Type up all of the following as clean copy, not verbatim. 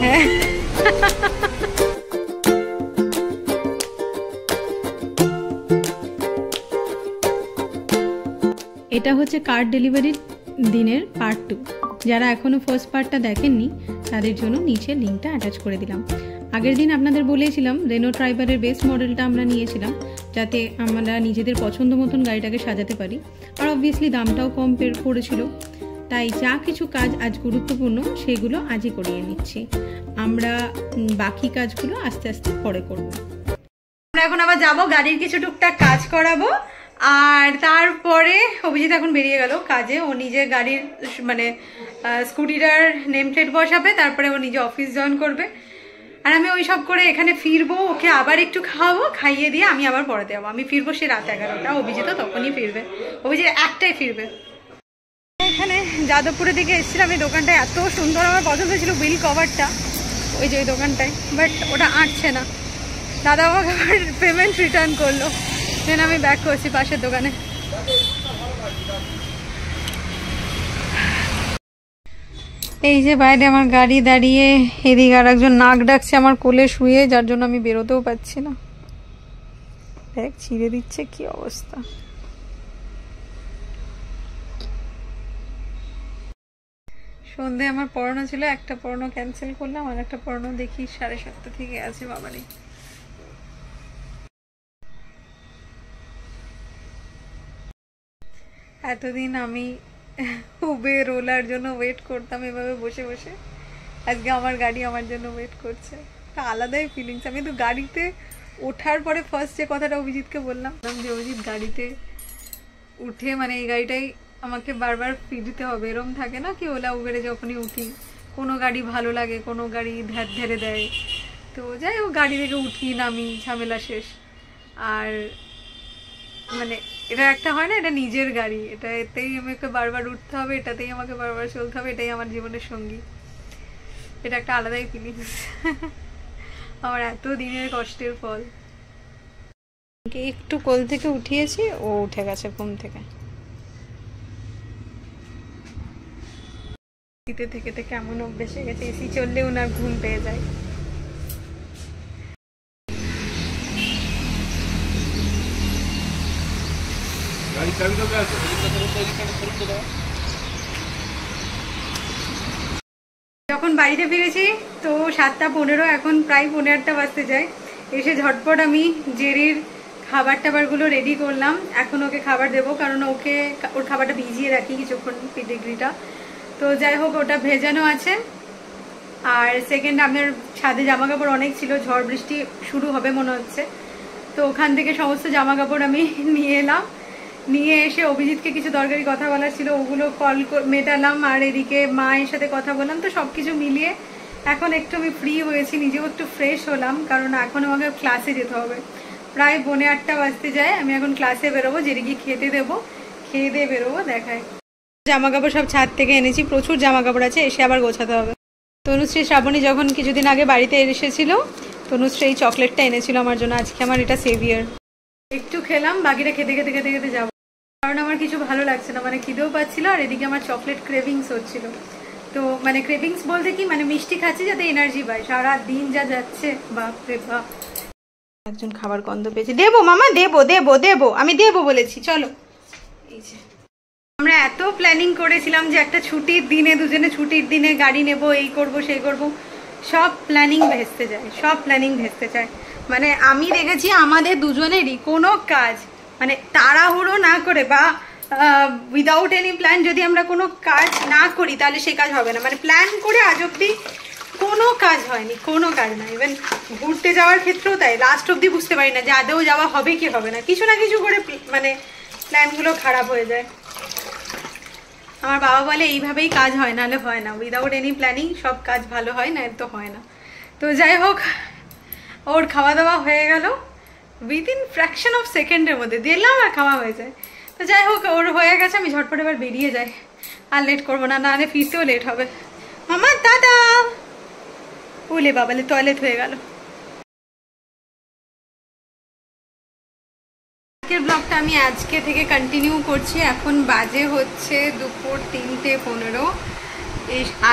হ্যাঁ এটা হচ্ছে কার ডেলিভারির দিনের পার্ট 2। যারা এখনও ফার্স্ট পার্টটা দেখেননি তাদের জন্য নিচে লিঙ্কটা অ্যাটাচ করে দিলাম। আগের দিন আপনাদের বলেছিলাম রেনো ট্রাইবারের বেস মডেলটা আমরা নিয়েছিলাম যাতে আমরা নিজেদের পছন্দ মতন গাড়িটাকে সাজাতে পারি, আর অবভিয়াসলি দামটাও কম পড়েছিল। তাই যা কিছু কাজ আজ গুরুত্বপূর্ণ সেগুলো আজই করিয়ে নিচ্ছি, আমরা বাকি কাজগুলো আস্তে আস্তে পরে করব। আমরা এখন আবার যাব গাড়ির কিছু টুকটাক কাজ করাবো, আর তারপরে অভিজিৎ এখন বেরিয়ে গেল কাজে। ও নিজে গাড়ির মানে স্কুটিটার নেম প্লেট বসাবে, তারপরে ও নিজে অফিস জয়েন করবে, আর আমি ওই সব করে এখানে ফিরবো। ওকে আবার একটু খাওয়াবো, খাইয়ে দিয়ে আমি আবার পড়াতে যাবো। আমি ফিরবো সে রাত 11টা, অভিজিৎও তখনই ফিরবে, অভিজিৎ একটাই ফিরবে। এখানে যাদবপুরের দিকে এসেছিলাম, এই দোকানটা এত সুন্দর, আমার পছন্দ ছিল বিল কভারটা, ওই যে ওই দোকানটায়, বাট ওটা আঁটছে না। দাদা আমাকে আবার পেমেন্ট রিটার্ন করলো, দেন আমি ব্যাক করছি পাশের দোকানে। এই যে বাইরে আমার গাড়ি দাঁড়িয়ে, এদিকে আর একজন নাক ডাকছে আমার কোলে শুয়ে, যার জন্য আমি বেরোতেও পাচ্ছি না। দেখ ছিঁড়ে দিচ্ছে, কি অবস্থা। সন্ধে আমার পড়ানো ছিল, একটা পড়ানো ক্যান্সেল করলাম, আর একটা পড়ানো দেখি 7:30 থেকে আছে। বাবারে এতদিন আমি উবের ওলার জন্য ওয়েট করতাম এভাবে বসে বসে, আজকে আমার গাড়ি আমার জন্য ওয়েট করছে। একটা আলাদাই ফিলিংস। আমি তো গাড়িতে ওঠার পরে ফার্স্ট যে কথাটা অভিজিৎকে বললাম যে অভিজিৎ গাড়িতে উঠে মানে এই গাড়িটাই আমাকে বারবার ফিরতে হবে, এরম থাকে না কি ওলা উবেরে যখনই উঠি কোনো গাড়ি ভালো লাগে, কোনো গাড়ি ধ্যার ধেরে দেয়, তো যাই হোক গাড়ি থেকে উঠি নামি ঝামেলা শেষ। আর মানে এটা একটা হয় না, এটা নিজের গাড়ি, এটা এতেই আমাকে বারবার উঠতে হবে, এটাতেই আমাকে বারবার চলতে হবে, এটাই আমার জীবনের সঙ্গী। এটা একটা আলাদাই ফিলিংস, আমার এত দিনের কষ্টের ফল। একটু কোল থেকে উঠিয়েছি, ও উঠে গেছে ঘুম থেকে। শীতে থেকে থেকে এমন অভ্যেস হয়ে গেছে, এসি চললে ওনার ঘুম পেয়ে যায়। যখন বাড়িতে ফিরেছি তো 7:15, এখন প্রায় 7:15 বাজতে যায়। এসে ঝটপট আমি জেরির খাবার টাবারগুলো রেডি করলাম, এখন ওকে খাবার দেবো, কারণ ওকে ওর খাবারটা ভিজিয়ে রাখি কিছুক্ষণ, পিডিগ্রিটা। তো যাই হোক ওটা ভেজানো আছে। আর সেকেন্ড, আপনার ছাদে জামা কাপড় অনেক ছিল, ঝড় বৃষ্টি শুরু হবে মনে হচ্ছে, তো ওখান থেকে সমস্ত জামা কাপড় আমি নিয়ে এলাম। নিয়ে এসে অভিজিৎকে কিছু দরকারি কথা বলার ছিল, ওগুলো কল মেটালাম, আর এদিকে মায়ের সাথে কথা বললাম। তো সবকিছু মিলিয়ে এখন একটু আমি ফ্রি হয়েছি, নিজেও একটু ফ্রেশ হলাম, কারণ এখন আমাকে ক্লাসে যেতে হবে। প্রায় 7:45 বাজতে যায়, আমি এখন ক্লাসে বেরোবো, যেদিকে খেতে দেবো, খেয়ে দিয়ে বেরোবো। দেখায় জামা কাপড় সব ছাদ থেকে এনেছি, প্রচুর জামা কাপড় আছে, এসে আবার গোছাতে হবে। তনুশ্রী শ্রাবণী যখন কিছুদিন আগে বাড়িতে এসেছিল, তনুশ্রী এই চকলেটটা এনেছিল আমার জন্য, আজকে আমার এটা সেভিয়ার। একটু খেলাম, বাকিটা খেতে খেতে খেতে খেতে যাবো, কারণ আমার কিছু ভালো লাগছে না, মানে খিদেও পাচ্ছিল, আর এদিকে আমার চকলেট ক্রেভিংস হচ্ছিল। তো মানে ক্রেভিংস বলতে কি, মানে মিষ্টি খাচ্ছি যাতে এনার্জি পাই, সারা দিন যা যাচ্ছে, বাপরে বাপ। একজন খাবার গন্ধ পেয়েছে, দেবো মামা, দেবো দেবো দেবো, আমি দেবো বলেছি, চলো। এই যে আমরা এত প্ল্যানিং করেছিলাম যে একটা ছুটির দিনে, দুজনে ছুটির দিনে গাড়ি নেব, এই করব সেই করব, সব প্ল্যানিং ভেস্তে যায়, সব প্ল্যানিং ভেস্তে যায়। মানে আমি দেখেছি আমাদের দুজনেরই কোনো কাজ মানে তাড়াহুড়ো না করে বা উইদাউট এনি প্ল্যান যদি আমরা কোনো কাজ না করি তাহলে সেই কাজ হবে না। মানে প্ল্যান করে আজ অব্দি কোনো কাজ হয়নি, কোনো কাজ না। ইভেন ঘুরতে যাওয়ার ক্ষেত্রেও তাই, লাস্ট অব্দি বুঝতে পারি না যে আদৌ যাওয়া হবে কি হবে না, কিছু না কিছু করে মানে প্ল্যানগুলো খারাপ হয়ে যায়। আমার বাবা বলে এইভাবেই কাজ হয়, নাহলে হয় না, উইদাউট এনি প্ল্যানিং সব কাজ ভালো হয় না, এর তো হয় না। তো যাই হোক ওর খাওয়া দাওয়া হয়ে গেল, উইদিন ফ্র্যাকশন অফ সেকেন্ডের মধ্যে দিলাম আর খাওয়া হয়ে যায়। তো যাই হোক ওর হয়ে গেছে, আমি ঝটপট এবার বেরিয়ে যাই, আর লেট করবো না, নাহলে ফিরতেও লেট হবে। মামা দাদা, বলে বাবালে টয়লেট হয়ে গেল। আজকের ব্লগটা আমি আজকে থেকে কন্টিনিউ করছি। এখন বাজে হচ্ছে দুপুর 3:15।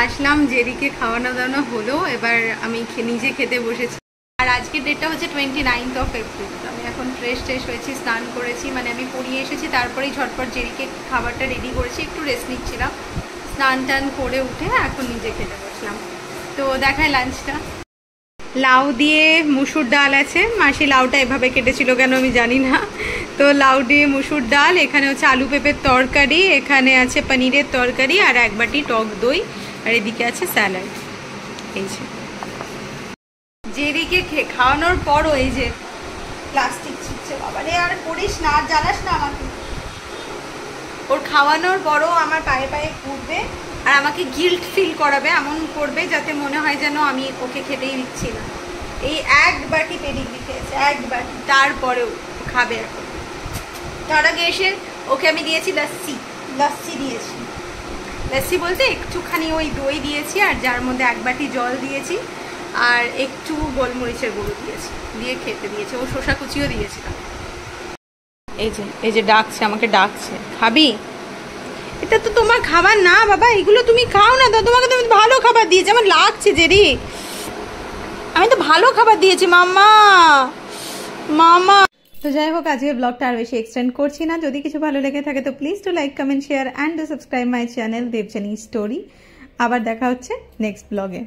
আসলাম, জেরিকে খাওয়ানো দাওয়ানো হলো, এবার আমি নিজে খেতে বসেছি। আর আজকের ডেটটা হচ্ছে 29th of April। আমি এখন ফ্রেশ হয়েছি, স্নান করেছি, মানে আমি পড়িয়ে এসেছি, তারপরেই ঝটপট জেরিকে খাবারটা রেডি করেছি, একটু রেস্ট নিচ্ছিলাম, স্নান টান করে উঠে এখন নিজে খেতে বসলাম। তো দেখায় লাঞ্চটা। লাউ দিয়ে মুসুর ডাল আছে, মাসি লাউটা এভাবে কেটেছিল কেন আমি জানি না। তো লাউ দিয়ে মুসুর ডাল, এখানে হচ্ছে আলু পেঁপের তরকারি, এখানে আছে পনিরের তরকারি আর এক বাটি টক দই, আর এদিকে আছে স্যালাড। এই যে জেরিকে খাওয়ানোর পরও এই যে প্লাস্টিক ছিটছে, বাবারে আর করিস না, আর জ্বালাস না আমাকে। ওর খাওয়ানোর পরও আমার পায়ে পায়ে ঘুরবে আর আমাকে গিল্ট ফিল করাবে, এমন করবে যাতে মনে হয় যেন আমি ওকে খেতেই দিচ্ছি না। এই এক বাটি পেডিগ্রি খেয়েছে, এক বাটি, তারপরেও খাবে এখন। তার আগে এসে ওকে আমি দিয়েছি লস্যি দিয়েছি। লস্যি বলতে একটুখানি ওই দই দিয়েছি আর যার মধ্যে এক বাটি জল দিয়েছি আর একটু গোলমরিচের গুঁড়ো দিয়েছি, দিয়ে খেতে দিয়েছে। ও শসা কুচিও দিয়েছিলাম। এই যে ডাকছে, আমাকে ডাকছে, খাবি? এটা তো তোমার খাবার না বাবা, এগুলো তুমি খাও না। তো তোমাকে তো ভালো খাবার দিয়েছি, আমার লাগছে জেরি, আমি তো ভালো খাবার দিয়েছি মাম্মা। তো যাই হোক, আজকে ব্লগটা আর বেশি এক্সটেন্ড করছি না। যদি কিছু ভালো লেগে থাকে তো please to like, comment, share and subscribe my channel Debjani story. আবার দেখা হচ্ছে নেক্সট ব্লগে।